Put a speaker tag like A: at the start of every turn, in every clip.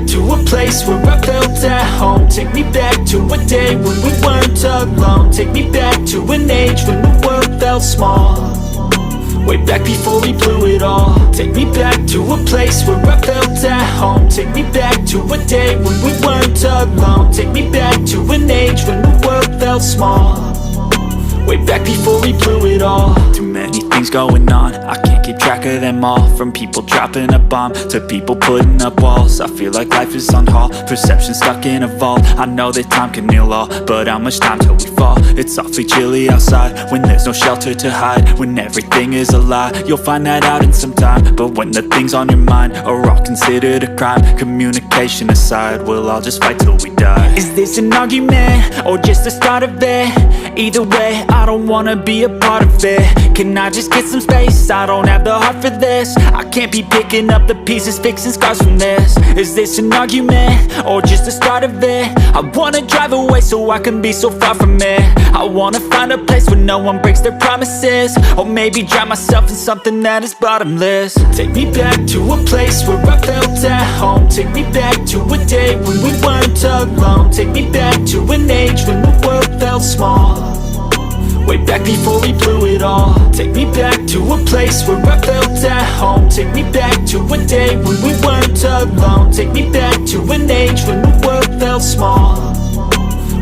A: to a place where I felt at home. Take me back to a day when we weren't alone. Take me back to an age when the world felt small. Way back before we blew it all. Take me back to a place where I felt at home. Take me back to a day when we weren't alone. Take me back to an age when the world felt small. Way back before we blew it all. Too many things going on, I can't keep track of them all. From people dropping a bomb to people putting up walls. I feel like life is on hold, perception stuck in a vault. I know that time can heal all, but how much time till we fall? It's awfully chilly outside when there's no shelter to hide. When everything is a lie, you'll find that out in some time. But when the things on your mind are all considered a crime, communication aside, we'll all just fight till we die. Is this an argument or just the start of it? Either way, I don't wanna be a part of it. Can I just get some space? I don't have the heart for this. I can't be picking up the pieces, fixing scars from this. Is this an argument or just the start of it? I wanna drive away so I can be so far from it. I wanna find a place where no one breaks their promises. Or maybe drown myself in something that is bottomless. Take me back to a place where I felt at home. Take me back to a day when we weren't alone. Take me back to an age when the world felt small. Way back before we blew it all. Take me back to a place where I felt at home. Take me back to a day when we weren't alone. Take me back to an age when the world felt small.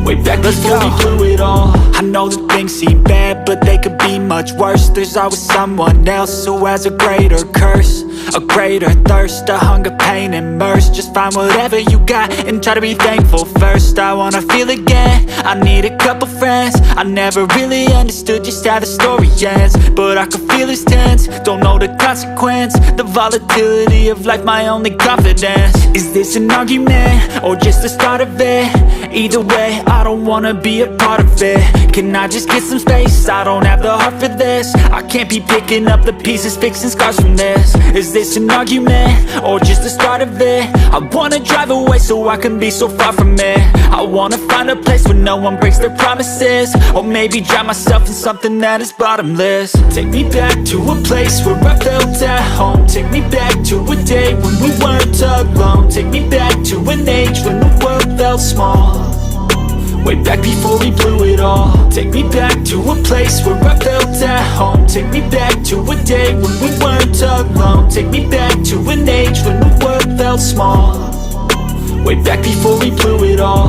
A: Way back before we blew it all. I know that things seem bad, but they could be much worse. There's always someone else who has a greater curse, a greater thirst, a hunger, pain, and mercy. Just find whatever you got and try to be thankful first. I wanna feel again, I need a couple friends. I never really understood just how the story ends, but I can feel it's tense, don't know the consequence. The volatility of life, my only confidence. Is this an argument or just the start of it? Either way, I don't wanna be a part of it. Can I just get some space? I don't have the heart for this. I can't be picking up the pieces, fixing scars from this. Is this an argument or just the start of it? I wanna drive away so I can be so far from it. I wanna find a place where no one breaks their promises. Or maybe drown myself in something that is bottomless. Take me back to a place where I felt at home. Take me back to a day when we weren't alone. Take me back to an age when the world felt small. Way back before we blew it all. Take me back to a place where I felt at home. Take me back to a day when we weren't alone. Take me back to an age when the world felt small. Way back before we blew it all.